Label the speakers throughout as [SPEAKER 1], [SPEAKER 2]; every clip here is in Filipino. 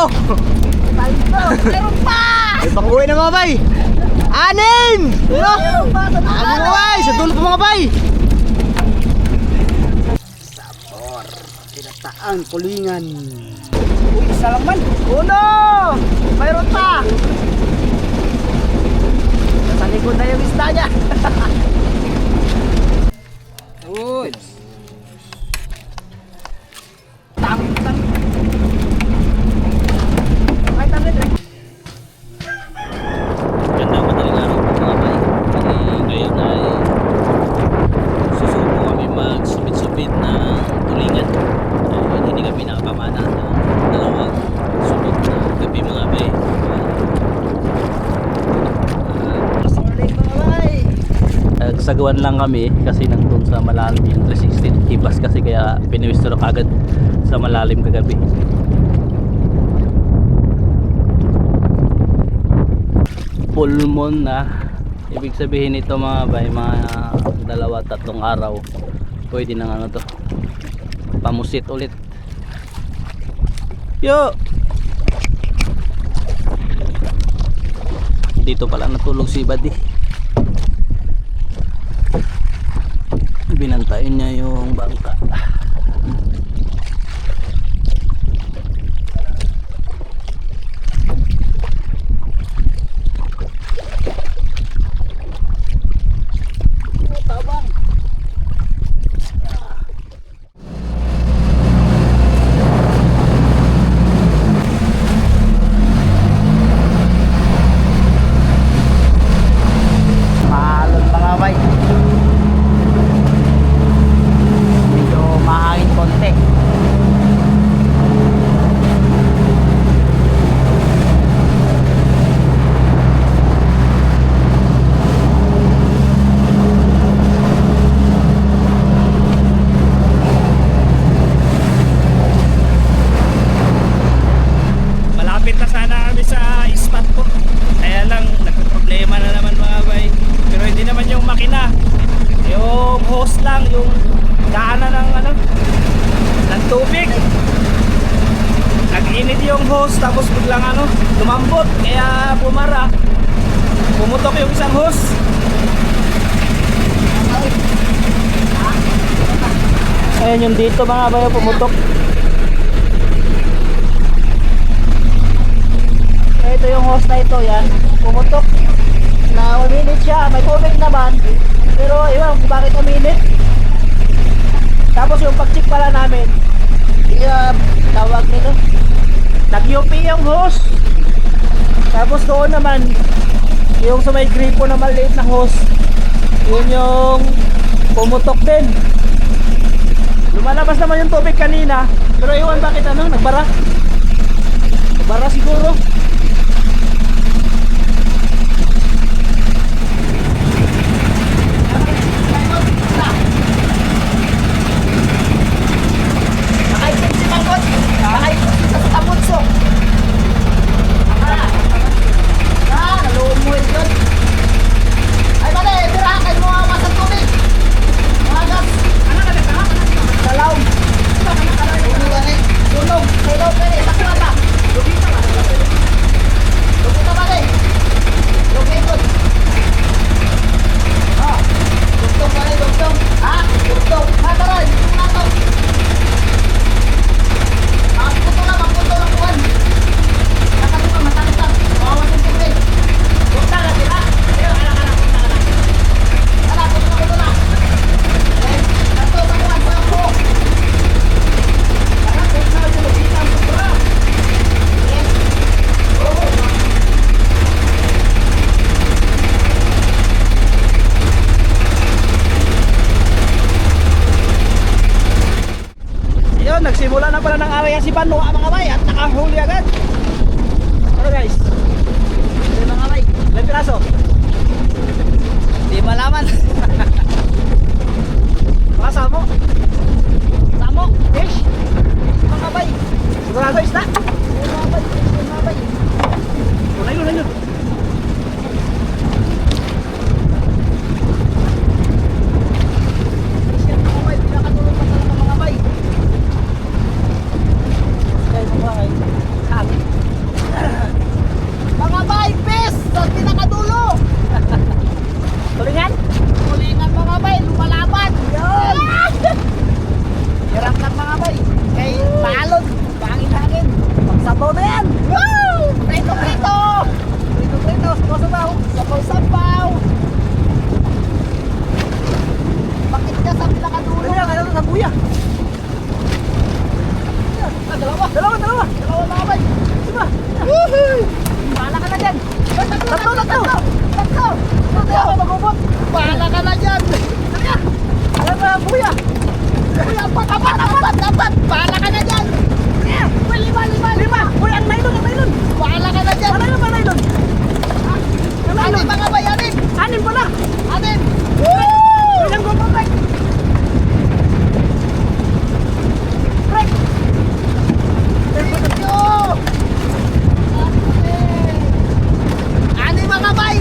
[SPEAKER 1] Meron pa!
[SPEAKER 2] May pang-uwi na mga bay. Anin!
[SPEAKER 1] Meron pa sa
[SPEAKER 2] Ano
[SPEAKER 1] mga
[SPEAKER 2] mga bay? Sa dulo pa mga bay.
[SPEAKER 1] sabor. Kinataang kulingan.
[SPEAKER 2] Uy, isa lang man.
[SPEAKER 1] Uno! Mayroon pa! Nasa likod na yung isda niya.
[SPEAKER 2] Uy.
[SPEAKER 1] Tang. Ay, tangin eh.
[SPEAKER 3] Ganda madaling araw po mga bay. Ngayon ay susubo kami magsubid-subid na tulingan. Hindi kami nakapamana ng dalawang subok na gabi mga bay.
[SPEAKER 1] Morning mga bay.
[SPEAKER 3] Sagawan lang kami kasi nandun sa malalim yung 360 hibas kasi kaya piniwisto na kagad sa malalim kagabi. Full moon na, ibig sabihin ito mga bay, mga 2-3 araw pwede nang ano to, pamusit ulit. Yo, dito pala natulog si Buddy. Binantayin niya yung bangka.
[SPEAKER 1] Tabang.
[SPEAKER 2] Mahalon mga bay. Medyo mahangin konti.
[SPEAKER 3] Malapit na sana kami sa spot po. Kaya lang nagpo-problema na naman mga bay. Pero hindi naman yung makina. Yung hose lang, yung daanan ng ano, ng tubig. Nag-init yung hose tapos biglang ano, lumambot kaya bumara. Pumutok yung isang hose. Ayan yung dito mga bay, pumutok.
[SPEAKER 1] Ito yung hose na ito, yan. Pumutok. Na uminit siya. May tubig naman. Pero iwan kung bakit uminit. Tapos yung pag-check pala namin, tawag nito, nag-UP yung hose. Tapos doon naman, yung sa may gripo na maliit na hose, yun yung pumutok din. Lumalabas naman yung tubig kanina. Pero iwan bakit ano, nagbara. Nagbara siguro. Nakaipin si Mangkot. Nakaipin sa Tamutso. Nalumuhin yun. Ay, mali, tirahan kayo mga masang tubig. Mga gas. Ano na nagkaka? Salaw. Sunog. Sunog kayo. Sakit mata. Lugita ba? Lugita ba rin? Lugita. Ah. Lugtong ba rin? Lugtong. Ha? Lugtong. Mataray. Lugtong. Magputo lang buwan. Nakati pa matalitan. Mawawas yung tubig. Punta na sila. Pero anak-anak. Anak, punta na. Eh, nato sa buwan sa ako. Anak, punta na sila. Kita ang punta. Eh. Oo.
[SPEAKER 2] Yun, nagsimula na pala ng away si Bano mga bay at nakahuli agad. Ano guys?
[SPEAKER 1] Hindi mga bay.
[SPEAKER 2] Ilang piraso?
[SPEAKER 1] Hindi malaman.
[SPEAKER 2] Mga samo.
[SPEAKER 1] Tamo. Fish. Mga bay.
[SPEAKER 2] Sigurado isda.
[SPEAKER 1] Mga bay. Mga bay.
[SPEAKER 2] Unay yun.
[SPEAKER 1] Siya mga bay. Pinakatulog pa talaga mga bay.
[SPEAKER 2] Kaya mga bay.
[SPEAKER 1] Sabi.
[SPEAKER 2] Dalawa mga bay. Diba? Bahala ka na dyan. Tatlo. Hindi ako magubot. Bahala ka na dyan. Alam mo, kuya. Kuya, apat. Bahala ka na dyan. Lima. Uy, ang nylon. Bahala ka na dyan. Ano nylon? Anim mga bay, anim. Anim pala. Woo! Ilang gopang bay. Break. Anim mga bay.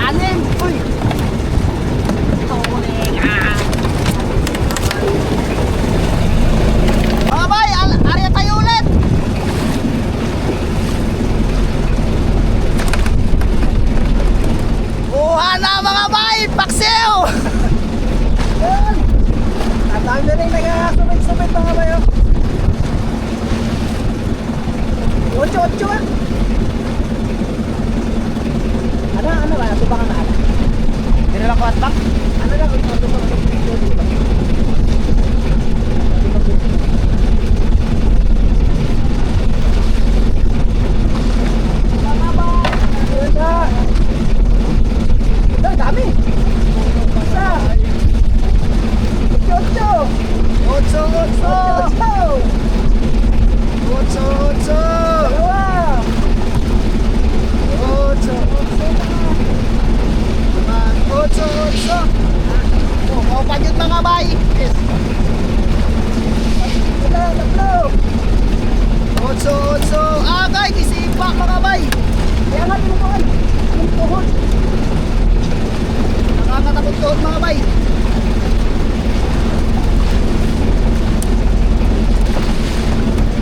[SPEAKER 2] Anim. Uy. Mga bay, area tayo ulit. Kuha na mga bay, paksiw. Yan. Ang dami na rin nag-sumit mga bay. Ocho ah. Ano ba? Tubangan na ala. Dinala ko at back? Ano lang? Tubangan na dami. Isa. Ocho. Dalawa. Ocho. Oh, mau pagit mga bay. Yes. Tatlo. Ocho. Agay, kisipak mga bay. Kaya nga, tinutukan. Yung tuhod. Nakakatakot tuhod mga bay.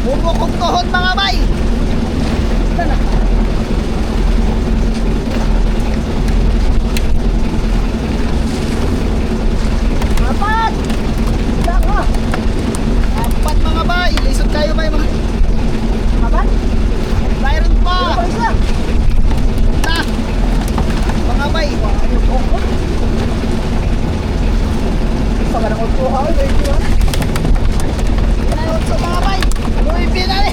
[SPEAKER 2] Bubukog tuhod mga bay. Apat mga bay. Lisod tayo bay mga. Apat? Mayroon pa. Na. Mga bay. Pagkakang ko ha. Sa mga bay. Uy, pinali.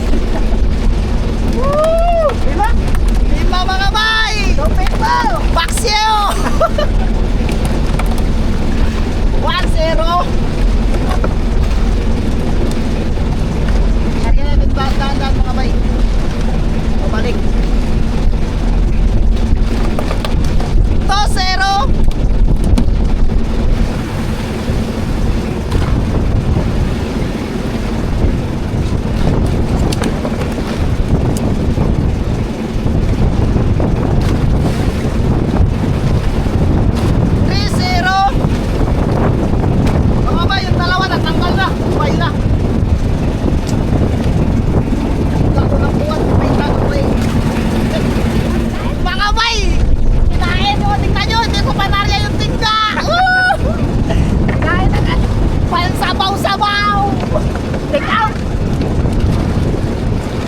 [SPEAKER 2] Woo! Lima mga bay. Paksiyo. 1-0. Kaya natin dahan-dahan mga bay. Pabalik. 2-0. Mga bay, yung dalawa natanggal na. Bay na. Tago ng buwan. Bay. Mga bay! Kinain nyo. Tingnan nyo. Hindi ko panarya yung tingga. Kinain na. Parang sabaw-sabaw. Take out.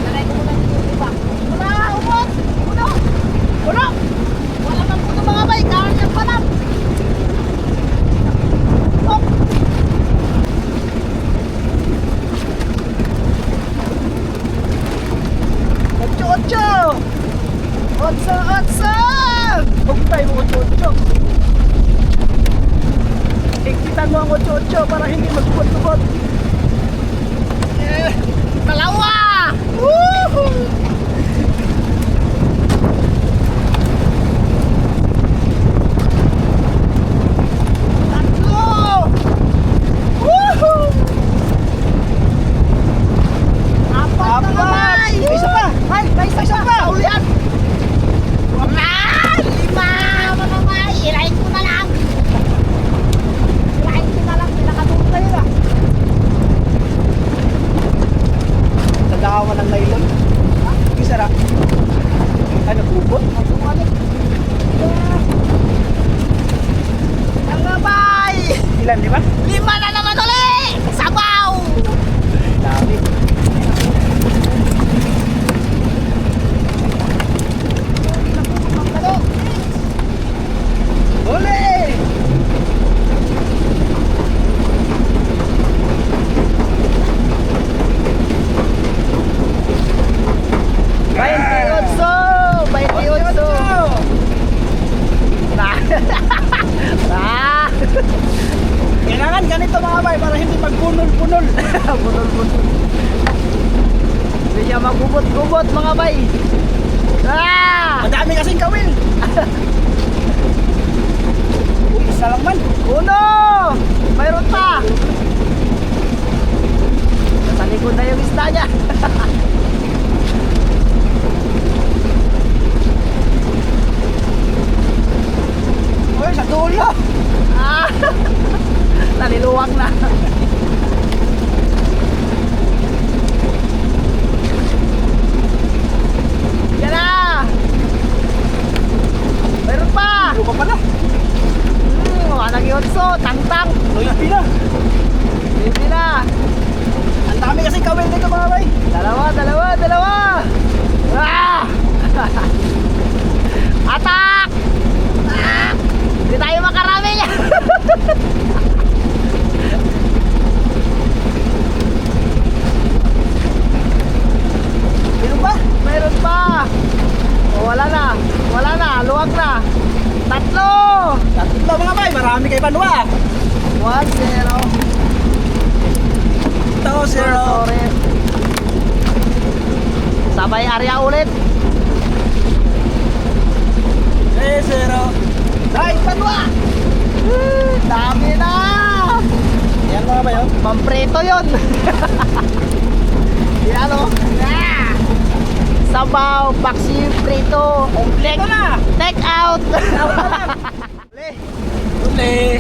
[SPEAKER 2] Lagay ko muna dito. Diba? Umot. Uno. Wala man puno mga bay. Kaya niyang panap. Oh. Otso! Huwag tayo mo 8-8. Ikitan mo ang 8-8 para hindi magpupot-pupot. Dalawa! Woohoo! Tatlo! Woohoo! Apat! Isa pa! May isa pa! Ulian! Lima! Mga bay! Irain ko na lang! Pinakatulog tayo na! Nagawa ng nylon? Isa na? Ay, nagubot? Nagubot? Mga bay! Ilan, 5? 5 na naman ulit! Sabaw! Dami. bay. Ah!
[SPEAKER 1] Madami kasing kawil. Uy, isa lang man.
[SPEAKER 2] Uno! Mayroon pa! Nasa likod na yung isda niya.
[SPEAKER 1] Uy, sa dulo.
[SPEAKER 2] Ah! Naliluwag na. Yan na! Mayroon pa!
[SPEAKER 1] Ano pa pala?
[SPEAKER 2] Walang yotso, tang-tang.
[SPEAKER 1] Loyalty na.
[SPEAKER 2] Hindi na.
[SPEAKER 1] Ang dami kasing kawil nito mga bay.
[SPEAKER 2] Dalawa. Ah! Atak! Ah! Hindi tayo makarami niya.
[SPEAKER 1] Meron ba?
[SPEAKER 2] Mayroon pa. Oh, wala na, luwag na. Tatlo.
[SPEAKER 1] Tatlo mga bay. Marami kay Panwa.
[SPEAKER 2] 1-0.
[SPEAKER 1] 2-0.
[SPEAKER 2] Sorry. Sabay area ulit.
[SPEAKER 1] 3-0. Dahil Panwa.
[SPEAKER 2] Dami na.
[SPEAKER 1] Yan mga bay. Oh.
[SPEAKER 2] Pamprito yun. Yan o. Sabaw, paksi, prito.
[SPEAKER 1] Kompleto na.
[SPEAKER 2] Take out.
[SPEAKER 1] Uli.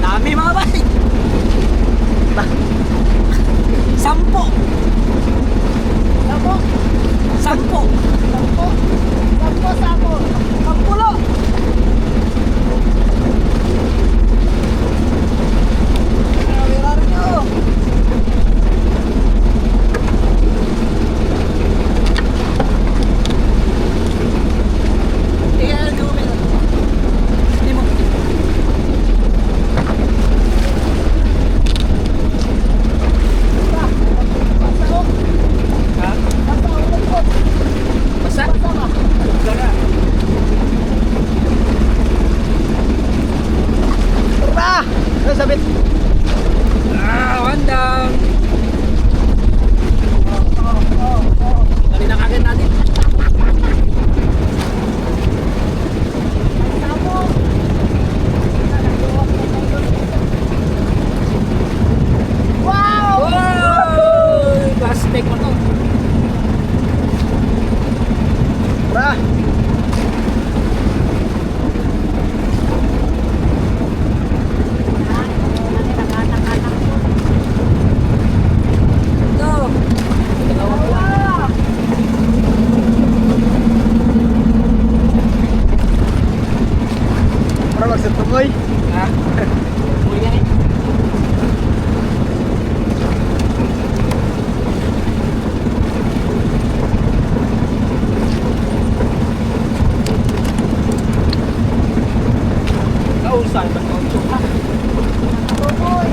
[SPEAKER 1] Dami mga bay. 10.
[SPEAKER 2] Sabo.
[SPEAKER 1] 10.
[SPEAKER 2] Sabo. Sabo.
[SPEAKER 1] 10. Grabe nyo. Tingnan nyo meron. Hindi mo. Ha? Basa? Basa na.
[SPEAKER 2] Tara! Ano sabit?
[SPEAKER 1] One down. Dali na kagad natin.
[SPEAKER 2] Wow!
[SPEAKER 1] Wow! Plastic mo to.
[SPEAKER 2] Tara!
[SPEAKER 1] Ito.
[SPEAKER 2] Para magsutumoy.
[SPEAKER 1] Ha? Huli yan eh. Kausay ba ito?
[SPEAKER 2] Tumoy!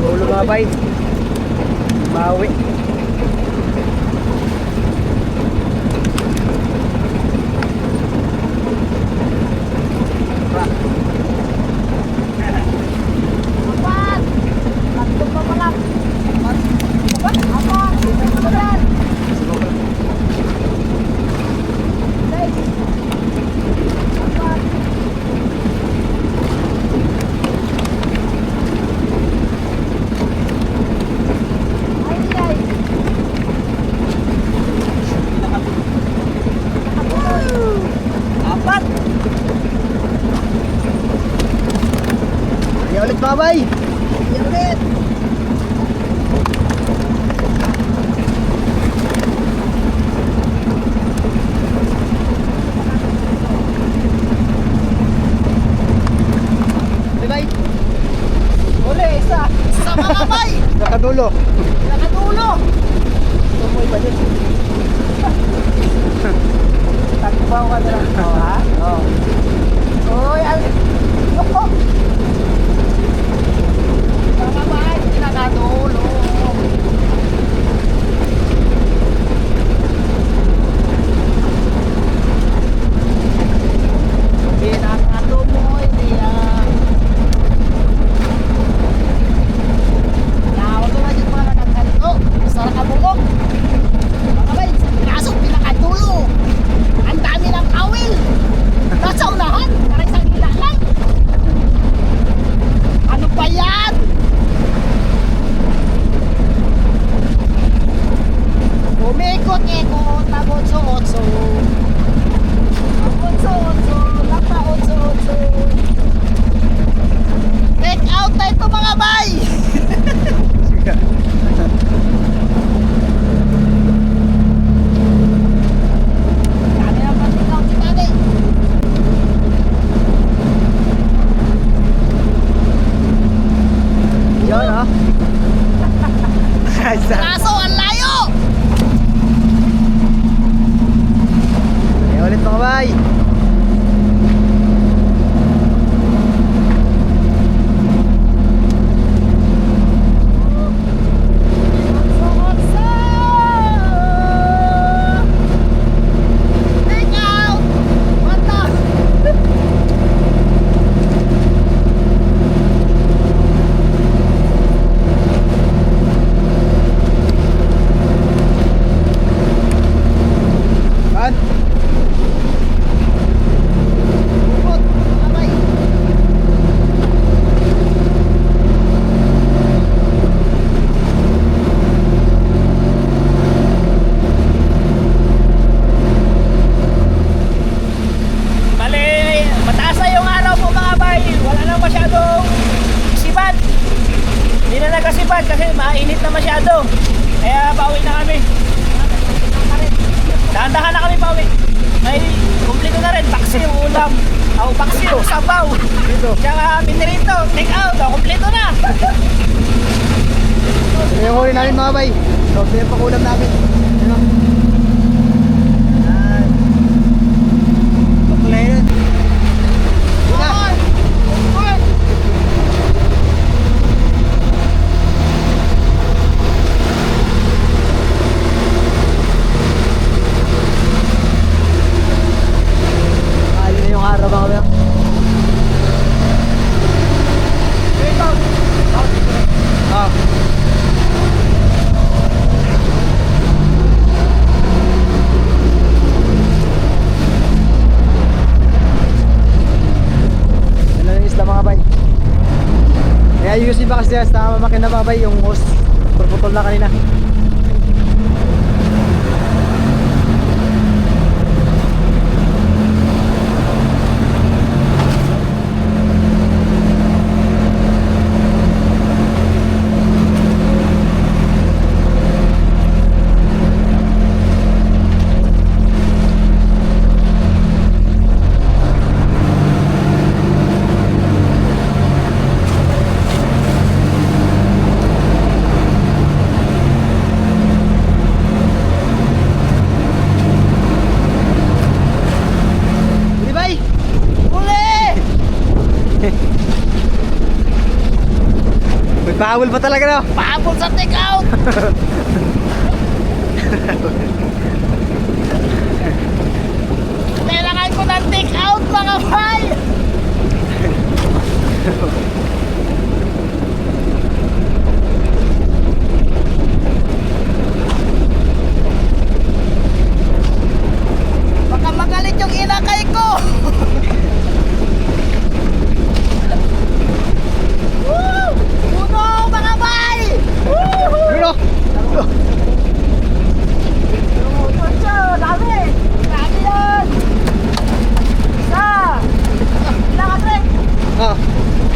[SPEAKER 1] Ulo mga bay. Bawi.
[SPEAKER 2] Apat! Tatlo pa pala. Apat! Ito pa yan. Six. Apat. Ay.
[SPEAKER 1] Apat.
[SPEAKER 2] Ayan ulit babay.
[SPEAKER 1] Yan ulit.
[SPEAKER 2] Bye-bye.
[SPEAKER 1] Uli, isa.
[SPEAKER 2] Sa mga bay!
[SPEAKER 1] Nakadulo.
[SPEAKER 2] Nakadulo!
[SPEAKER 1] Tumoy pa dyan. Takbaw ka na lang. Oh, ha? Oo.
[SPEAKER 2] Uy, loko! Mga bay, nakadulo! Kaso, ang layo!
[SPEAKER 4] Ayan ulit mga bay.
[SPEAKER 2] Take out! What the?
[SPEAKER 4] Saan?
[SPEAKER 2] Bukot, mga bay.
[SPEAKER 3] Bale, mataas na yung araw po mga bay. Wala na masyadong sibad. Hindi na nagkasibad kasi mainit na masyado. Kaya pauwi na kami. Dahan-dahan na kami pauwi. May kumplito na rin. Paksi yung ulam. O, paksi yung sabaw. Tsaka pinirito. Take out. O, kumplito na.
[SPEAKER 4] Yung huli namin mga bay. So, ito yung pakulam namin. Ano? Yan. Bakla yun. Yun na. Ayun na yung araw mga bay. Ah. Yan lang yung isla mga bay. Kaya ayusin ba kasi sa makina mga bay yung hose purputol na kanina. Hindi bay!
[SPEAKER 2] Uli!
[SPEAKER 4] Magpahawal pa talaga no?
[SPEAKER 2] Pahabol sa take out! Kailangan ko ng take out mga bay! Baka magalit yung inakay ko! Woo! Puno mga bay!
[SPEAKER 4] Yun o!
[SPEAKER 2] Dami! Dami yan! Isa! Ilang atrek?
[SPEAKER 4] Ah,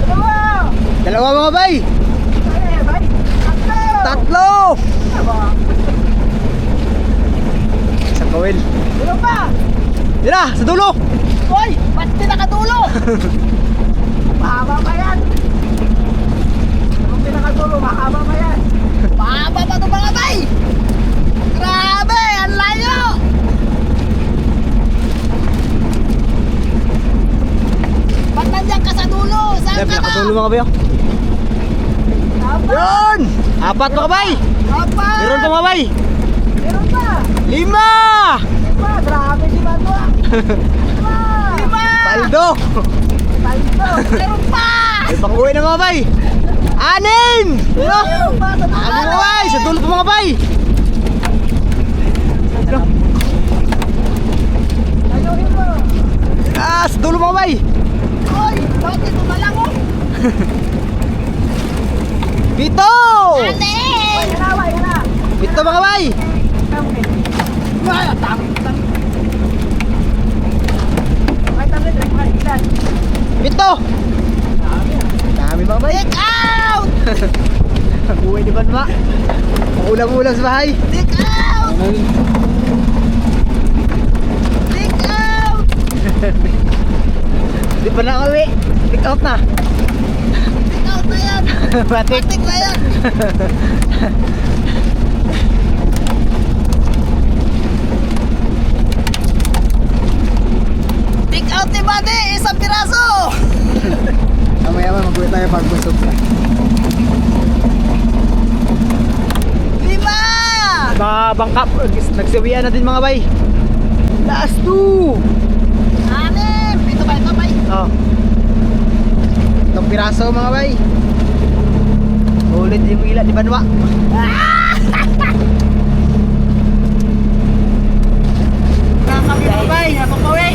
[SPEAKER 2] Dalawa!
[SPEAKER 4] dalawa mga bay!
[SPEAKER 2] Ay, bay! Tatlo!
[SPEAKER 4] Tatlo!
[SPEAKER 2] Diba?
[SPEAKER 4] Isang kawil.
[SPEAKER 2] Ano pa?
[SPEAKER 4] Yun na, sa dulo!
[SPEAKER 2] Hoy! Ba't di nakadulo? Mahaba pa yan! Kung pinakadulo, mahaba pa yan! Mahaba pa ito mga bay! Grabe! Ang layo! Ba't nandiyan ka sa dulo? Saan
[SPEAKER 4] Yan,
[SPEAKER 2] ka na?
[SPEAKER 4] pinakadulo mga bay. oh.
[SPEAKER 2] Apat!
[SPEAKER 4] Yun! Apat mga bay!
[SPEAKER 2] Apat!
[SPEAKER 4] Meron pa mga bay!
[SPEAKER 2] Meron pa!
[SPEAKER 4] 5!
[SPEAKER 2] Lima! Grabe si Bato ah! Lima! Lima!
[SPEAKER 4] Paldo!
[SPEAKER 2] Paldo! Meron pa!
[SPEAKER 4] May pang-uwi na mga bay! 6! Yun o!
[SPEAKER 2] Meron pa sa
[SPEAKER 4] Ano mga bay? Sa dulo pa mga bay!
[SPEAKER 2] Ayuhin mo!
[SPEAKER 4] Ah, sa dulo mga bay!
[SPEAKER 2] Hoy! Bakit ito na lang oh?
[SPEAKER 4] 7!
[SPEAKER 2] Anin! Yan na!
[SPEAKER 4] 7 mga bay!
[SPEAKER 2] Ay, tami! Ay, tami! Ilan?
[SPEAKER 4] 7! Dami mga bay!
[SPEAKER 2] Take out!
[SPEAKER 4] Uwi di ba naman? Ulam-ulam sa bahay!
[SPEAKER 2] Take out! Take out!
[SPEAKER 4] Di pa na uwi! Pick out na!
[SPEAKER 2] Take out na yan!
[SPEAKER 4] Batik!
[SPEAKER 2] Batik na yan!
[SPEAKER 4] nagbangka, nagsawian na din mga bay. Last 2.
[SPEAKER 2] Anim! Ito ba?
[SPEAKER 4] Oh. Itong piraso mga bay. Ulit yung ila di Banwa.
[SPEAKER 2] Kami mga bay, napapawi.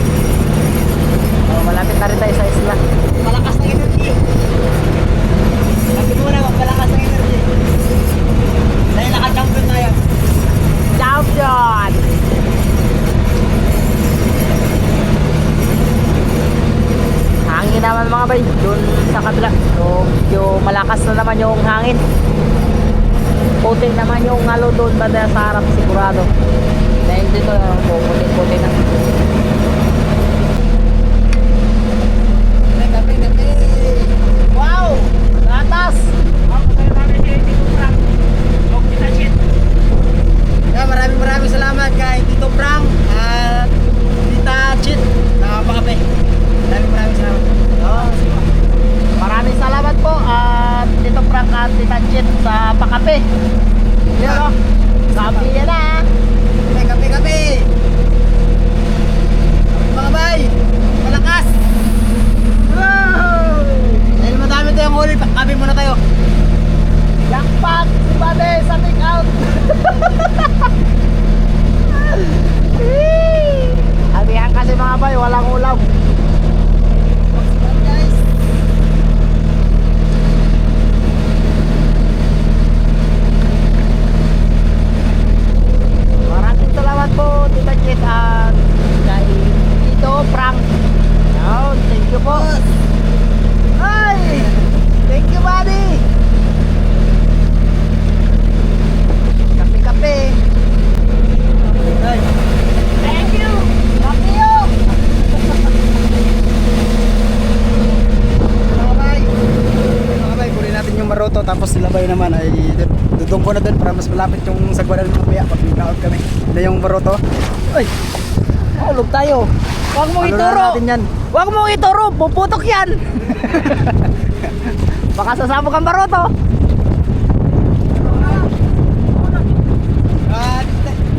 [SPEAKER 1] Oh, malapit na rin tayo sa isla.
[SPEAKER 2] Malakas na energy. Sabi mo na, malakas na energy. Dahil naka-champion tayo.
[SPEAKER 1] Champion! Hangin naman mga bay, doon sa kabila. So, medyo malakas na naman yung hangin. Puti naman yung halo doon banda sa harap sigurado. Dahil dito, puti na.
[SPEAKER 2] Wow! Gatas! Maraming salamat kay Tito Frank at Tita Chit na pakape. Maraming salamat.
[SPEAKER 1] Maraming salamat po at Tito Frank at Tita Chit sa pakape. Yan o. Sabi yan na.
[SPEAKER 2] Kape! Mga bay! Malakas! Wow! Dahil madami tayong huli, kape muna tayo.
[SPEAKER 1] Jackpot! Si Bade sa take out! Amihan kasi mga bay, walang ulam.
[SPEAKER 2] Guys!
[SPEAKER 1] Maraming salamat po Tita Chit at kay Tito Frank. Yun, thank you po.
[SPEAKER 2] Ay! Thank you, buddy! Kape! Ay!
[SPEAKER 1] Thank you!
[SPEAKER 2] Kape yun!
[SPEAKER 4] Mga bay, kunin natin yung maroto tapos silabay naman ay dudong ko na doon para mas malapit yung sagwanan ng mamaya pag nakaot kami. Na yung maroto. Ay!
[SPEAKER 1] Hulog tayo. Huwag mong
[SPEAKER 4] Ano na
[SPEAKER 1] ituro.
[SPEAKER 4] natin yan?
[SPEAKER 1] Huwag mong ituro. Puputok yan. Baka sasabog ang baroto.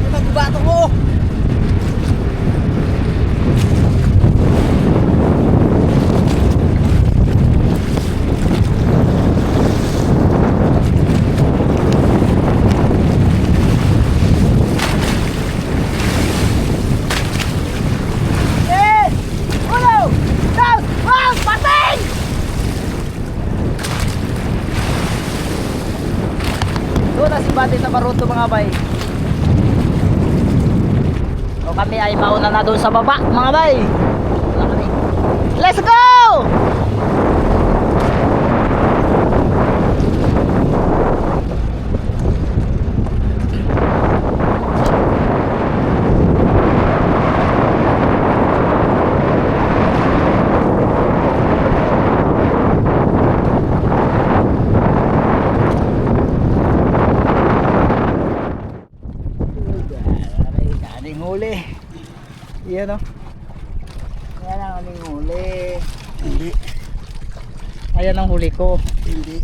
[SPEAKER 2] Nagbato mo!
[SPEAKER 1] Doon na si Bate sa baroto mga bay. O kami ay mauna na doon sa baba mga bay. Wala kami. Let's go!
[SPEAKER 4] Daling huli. Yan o.
[SPEAKER 1] Yan ang aming huli.
[SPEAKER 4] Hindi.
[SPEAKER 1] Ayan ang huli ko.
[SPEAKER 4] Hindi.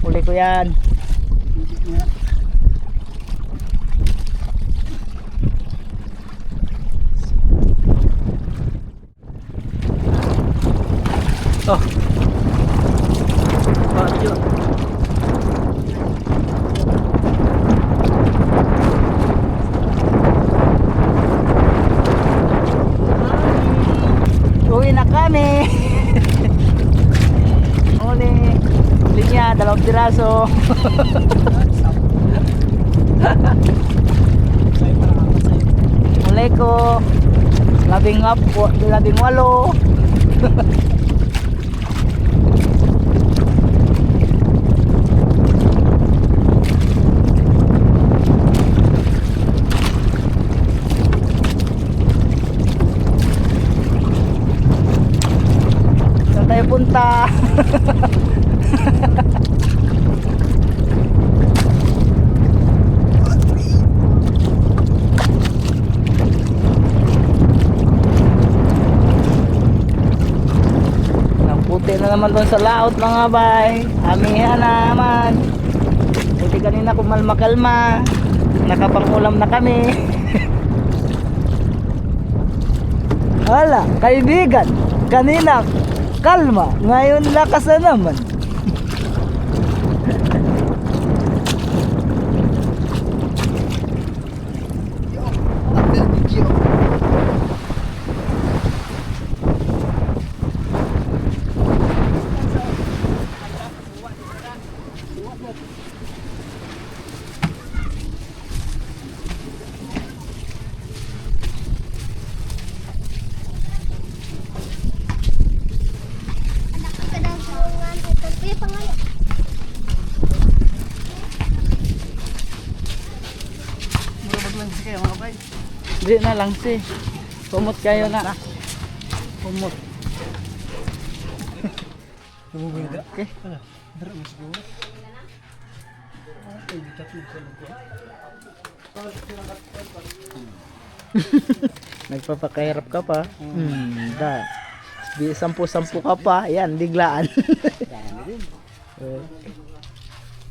[SPEAKER 1] Huli ko yan.
[SPEAKER 4] Hindi nga.
[SPEAKER 1] Oh. Badyo. Uwi na kami. Huli. Huli niya, 2 piraso. Huli ko. 18. Saan tayo punta? Puti na naman doon sa laot mga bay. Amihan naman. Buti kanina kumalma-kalma. Nakapangulam na kami. Hala, kaibigan. Kanina kalma, ngayon lakas na naman. Di na lang si. Pumot kayo na. Pumot. Okay. Nagpapakahirap ka pa. Da. Di sampu-sampu ka pa. Yan, biglaan.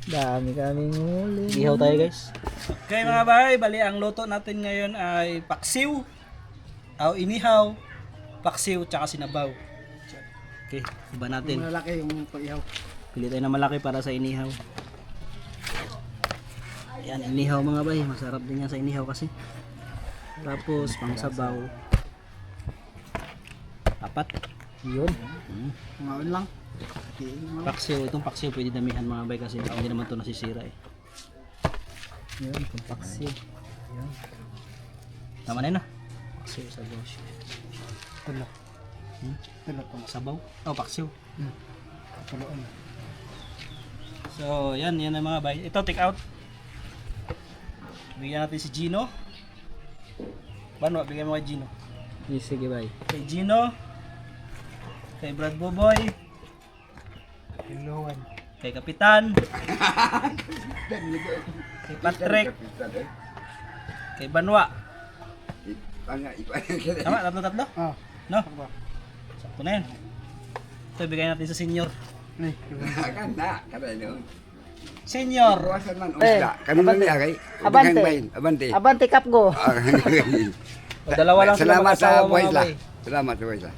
[SPEAKER 1] Dami kaming huli.
[SPEAKER 3] Ihaw tayo guys. Okay mga bay, bali ang luto natin ngayon ay paksiw. Inihaw, paksiw, tsaka sinabaw. Okay, iba natin.
[SPEAKER 4] Malaki yung pag-ihaw.
[SPEAKER 3] Pili tayo na malaki para sa inihaw. Ayan, inihaw mga bay. Masarap din yan sa inihaw kasi. Tapos, pang sabaw. Apat.
[SPEAKER 1] Yun.
[SPEAKER 4] Ngayon lang.
[SPEAKER 3] Paksiw, itong paksiw pwede damihan mga bay kasi hindi naman ito nasisira eh.
[SPEAKER 1] Yun, paksiw.
[SPEAKER 3] Tama na yun ah. Paksiw, sabaw.
[SPEAKER 4] Tulak. Tulak ko.
[SPEAKER 3] Sabaw? Oh, paksiw. So, yan na mga bay. Ito, take out. Bigyan natin si Gino. Paano? Bigyan mo kay Gino.
[SPEAKER 1] Sige, bye.
[SPEAKER 3] Kay Gino. Kay Brad Boboy. Kay Kapitan. Kay Patrick. Kay Banwa. Tama? Tatlo?
[SPEAKER 4] Ah.
[SPEAKER 3] No? Sakto na yan. Ito, bigay natin sa senior. Senior!
[SPEAKER 1] Abante. Abante Kapgo.
[SPEAKER 3] Dalawa lang sila
[SPEAKER 2] Salamat sa
[SPEAKER 3] mag-asawa,
[SPEAKER 2] buhay
[SPEAKER 3] mga
[SPEAKER 2] la.
[SPEAKER 3] bay.
[SPEAKER 2] Salamat sa buhay la.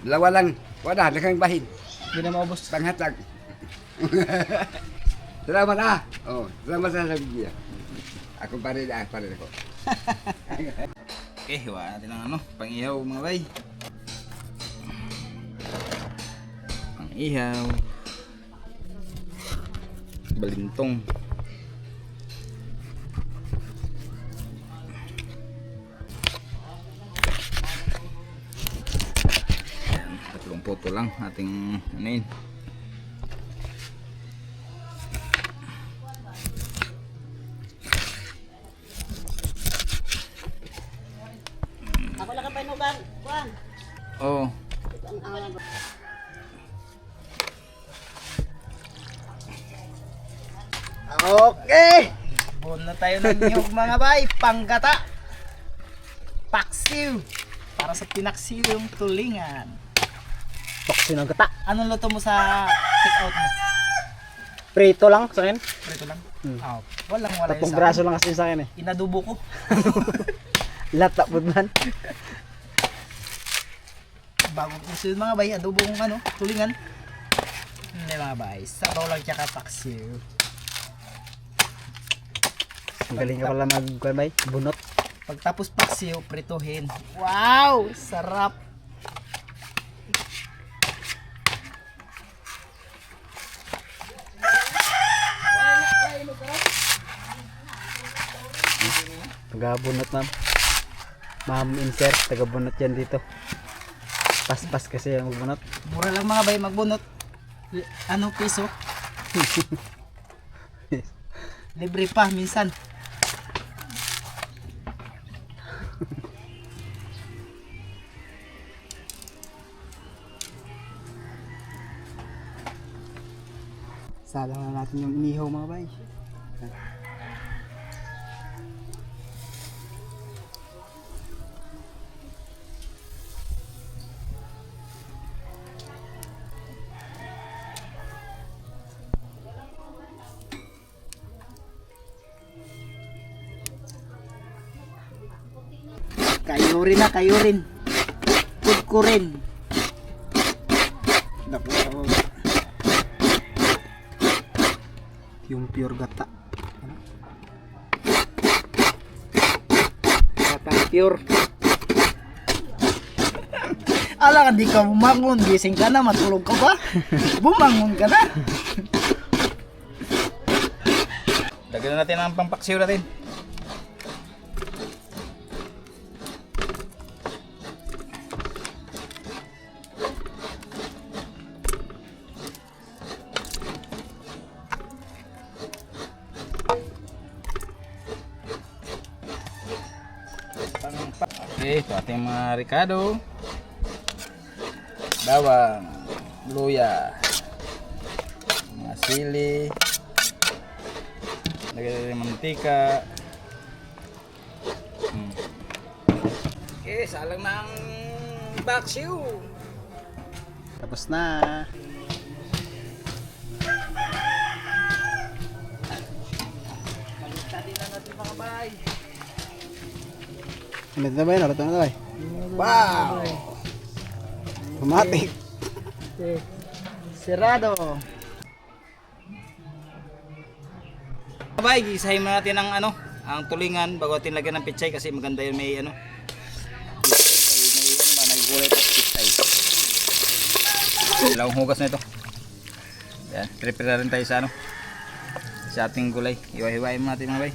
[SPEAKER 2] Dalawa lang. Wala, nakang bahin.
[SPEAKER 3] Hindi na maubos.
[SPEAKER 2] Panghatag. Salamat ah. Oh, salamat sa sabi niya. Ako pa rin ako.
[SPEAKER 3] Okay, hiwa natin ang pang-ihaw mga bay. Pang-ihaw. Balintong. Ayan, 3 puto lang ating yun.
[SPEAKER 1] Ako lang ang painugan. Kuan.
[SPEAKER 3] Oh.
[SPEAKER 1] Okay. Buon na tayo ng niyog mga bay. Panggata. Paksiw. Para sa pinaksiw yung tulingan. Paksiw ng gata. Anong luto mo sa take out mo? Prito lang sa akin. Prito lang? Oh, walang wala
[SPEAKER 4] Tapong
[SPEAKER 1] sa
[SPEAKER 4] braso lang kasi sa akin eh.
[SPEAKER 1] Inadubo ko.
[SPEAKER 4] Lata po man.
[SPEAKER 1] Bago gusto yun mga bay. Adobo kong tulingan. Hindi mga bay. Sabaw lang tsaka paksiw.
[SPEAKER 4] Ang galing ka pala mag-bay. Bunot.
[SPEAKER 1] Pagtapos paksiw, prituhin. Wow! Sarap!
[SPEAKER 4] Taga-bunot ma'am. Ma'am insert. Taga-bunot yan dito. Pas-pas kasi yung bunot.
[SPEAKER 1] Mura lang mga bay magbunot. Piso? Libre pa minsan.
[SPEAKER 4] Salang na natin yung inihaw mga bay.
[SPEAKER 2] Kayo rin na, kayo rin. Food ko rin. Naku,
[SPEAKER 4] Yung pure gata.
[SPEAKER 2] gatang pure. Ala, hindi ka bumangon. Gising ka na, matulog ka ba? Bumangon ka na.
[SPEAKER 3] Dagdagan natin ang pampaksiw natin. Okay, ito ating mga ricado, bawang, luya, mga sili, lagay natin ng mantika. Okay, salang na ang baksiw.
[SPEAKER 4] Tapos na.
[SPEAKER 3] Baliktad din na natin mga bay.
[SPEAKER 4] Ano na ba yun? Ano na ba yun? Wow! Automatic.
[SPEAKER 2] Sirado.
[SPEAKER 3] Bay, gisahin mo natin ang ano, ang tulingan bago natin lagyan ng pichay kasi maganda yun, may ano. May ano ba, nagulay pa pichay. Dalawang hugas na ito. Yan, prepare rin tayo sa ano, sa ating gulay. Hiwa-hiwain mo natin mga bay.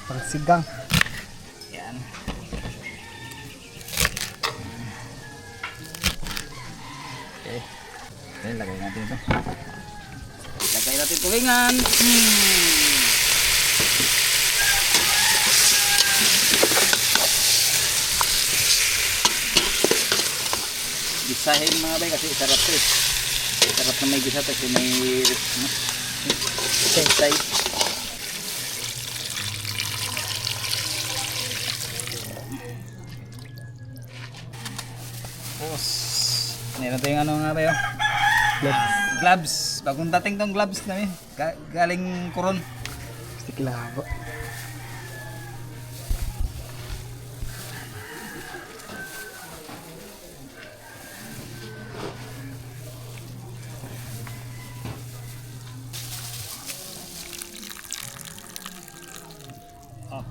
[SPEAKER 4] Pang sigang.
[SPEAKER 3] Yan. Okay. Okay, lagay natin ito. Lagay natin tulingan. Gisahin mga bay kasi sarap ito eh. Sarap na may gisa kasi may ano, pechay. Tapos meron tayong ano nga tayo, gloves. Bagong dating tong gloves namin, galing Coron.
[SPEAKER 4] Stick labo.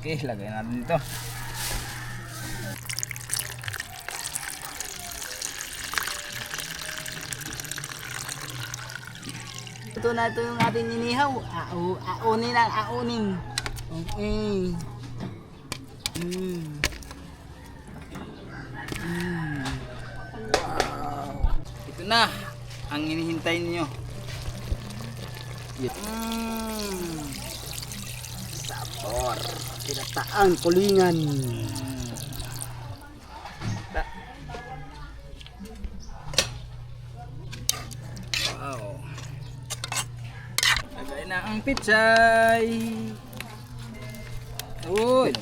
[SPEAKER 3] Okay, lagay natin ito.
[SPEAKER 2] Ito na ito yung ating inihaw. Aunin lang, aunin. Okay.
[SPEAKER 3] Ito na ang hinihintay niyo.
[SPEAKER 2] Sabor. Tinataang kulingan.
[SPEAKER 3] Wow. Lagay na ang pichay. Uy.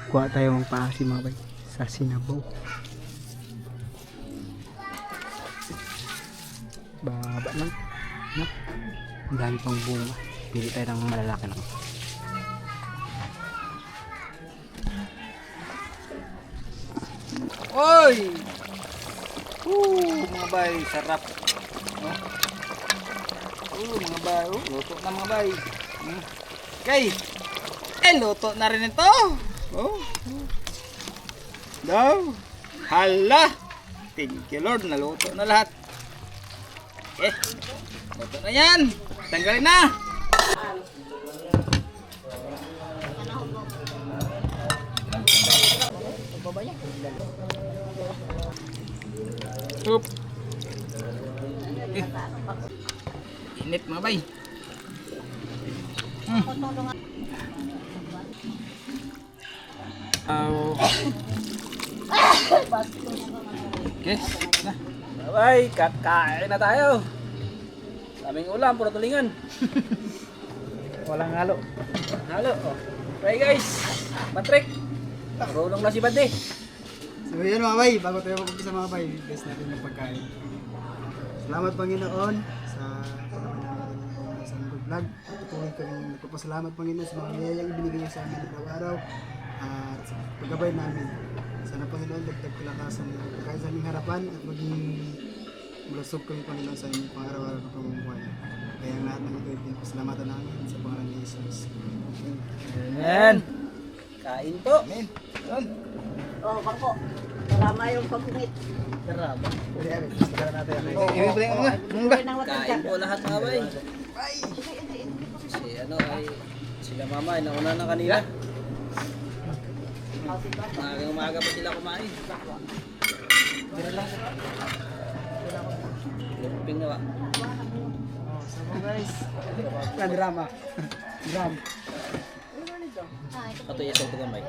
[SPEAKER 4] Kuha tayo ng paasi mga bay. Sa sinabaw. Baba lang. No? Ang dami pang bunga. Pili tayo ng malalaki lang.
[SPEAKER 3] Oy! Mga bay, sarap. No? Mga bay, luto na mga bay. Okay. Luto na rin ito. Oh. Daw. Hala. Thank you Lord, naluto na lahat. Okay. Luto na yan. Tanggalin na. Oop. Init mga bay. Okay, na. Bye, kakain na tayo. Daming ulam, puro tulingan. Walang halo. Halo, oh. Bye guys. Patrick. Marunong na si Bade.
[SPEAKER 4] So yun mga bay, bago tayo mag-umpisa mga bay, bless natin yung pagkain. Salamat Panginoon sa sa vlog. Patuloy kami nagpapasalamat Panginoon sa mga biyayang ibinigay niyo sa amin araw-araw at sa paggabay namin. Sana Panginoon dagdag kalakasan ng pagkain sa aming harapan at maging malusog kami Panginoon sa inyong pang-araw-araw na pamumuhay. Kaya ang lahat ng ito ay pasalamatan namin sa pangalan ni Jesus. Amen.
[SPEAKER 3] Amen. Kain po.
[SPEAKER 4] Amen. Yun.
[SPEAKER 2] Oh, bangko. Marama yung pag-umit.
[SPEAKER 4] Tara, pwede amin. Tara natin.
[SPEAKER 2] Oo.
[SPEAKER 3] Kain po lahat mga bay. Si ano ay sila mama ay nauna na kanina. Umaga pa sila kumain. Lumping na ba?
[SPEAKER 4] So guys, drama. Drum.
[SPEAKER 3] Ato yung sa gamay.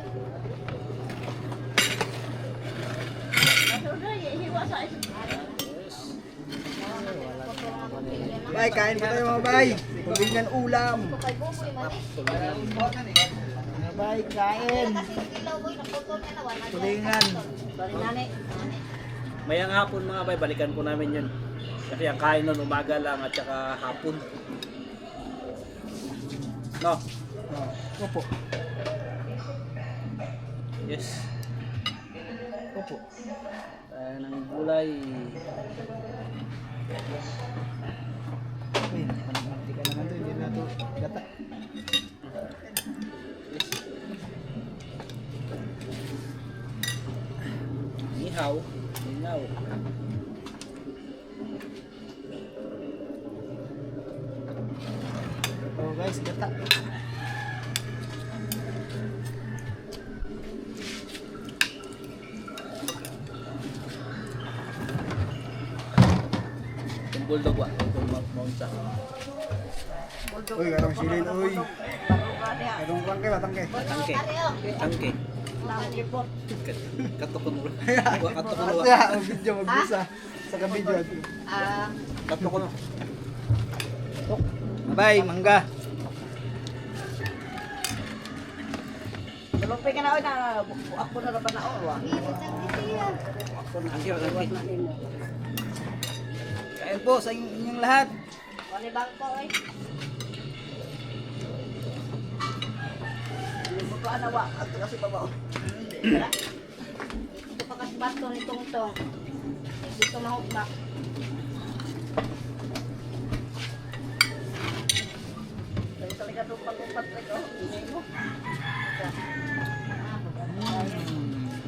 [SPEAKER 4] Bay, kain po tayo mga bay. Pagbilan ulam. Mga bay, kain. Tulingan.
[SPEAKER 3] Mayang hapon mga bay, balikan po namin yun. Kasi ang kain nun umaga lang at saka hapon. No?
[SPEAKER 4] Opo.
[SPEAKER 3] Yes.
[SPEAKER 4] Opo.
[SPEAKER 3] Tayo ng gulay.
[SPEAKER 4] Uy, hindi ka naman to. Hindi na to gata.
[SPEAKER 3] Ihaw. Ihaw.
[SPEAKER 4] Oh guys, gata.
[SPEAKER 3] Yung bulldog wa. Yung maunsa.
[SPEAKER 4] Uy, garang silin. Uy. Garang bangke, batangke.
[SPEAKER 3] Tangke. Tangke. Katukon mo. Katukon mo.
[SPEAKER 4] Asa, ang video mag-bisa. Sa ka-video.
[SPEAKER 3] Katukon mo. Bye, mangga.
[SPEAKER 2] Lumpay ka na oy na ako na ba na oy.
[SPEAKER 3] Tangke, tangke. Kain po sa inyong lahat.
[SPEAKER 2] Wala bangko oy. Lumpay ka na wa at kasi babaw. Ito pa kasi bato ni Tongtong. Dito mahugmak. Dahil talaga tumpat-tumpat ko. Ingay mo.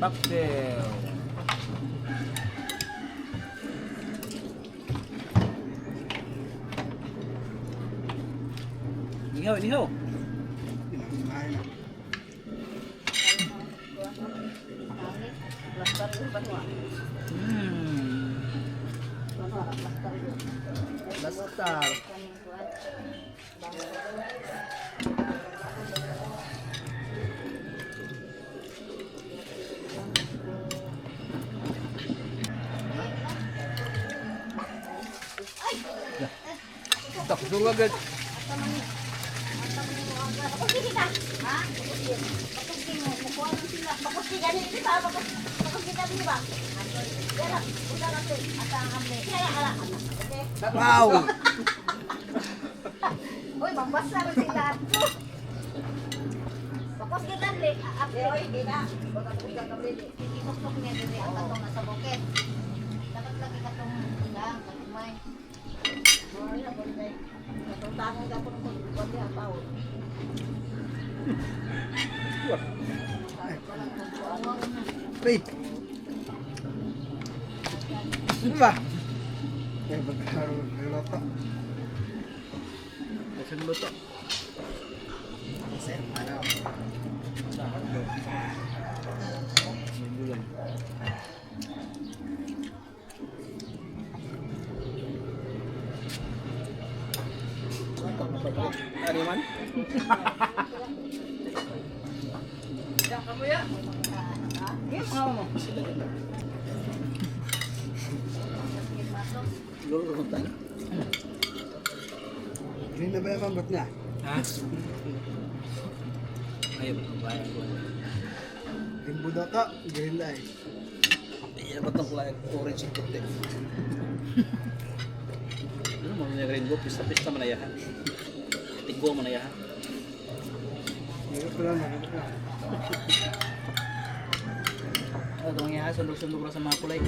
[SPEAKER 3] Bakdel. Nihaw, nihaw.
[SPEAKER 2] Plastar yung banwa. Banwa, plastar yun.
[SPEAKER 4] Lastar. Tak dulu agad. Wow.
[SPEAKER 2] Uy, mabasa na sila. Bakos kita li, oy, di na. Bakos kita kami li. Isusok niya dili ang katong nasa bukid. Dapat lagi katong lang, katong oh, ya, boleh. Katong tanong ka po ng pwede ang tao.
[SPEAKER 4] Wait. Ano ba? Kaya magkakaroon.
[SPEAKER 3] Kasi luto.
[SPEAKER 4] Kasi ano?
[SPEAKER 3] Bulan. Ano man?
[SPEAKER 2] Kamu ya?
[SPEAKER 4] Yes, mo.
[SPEAKER 3] Lulurot tayo.
[SPEAKER 4] Hindi na ba yung pambot niya?
[SPEAKER 3] Ha? Ayaw ba? Bayan ko.
[SPEAKER 4] Rimbo daw to. Ganda eh.
[SPEAKER 3] Iya ba itong kulay orange yung puti? Ano mo yung rainbow? Pista-pista mo na yahan. Tigwa mo na yahan.
[SPEAKER 4] Hirap lang, hirap lang.
[SPEAKER 3] Ano itong yahan? Sundog-sundog lang sa mga kulay.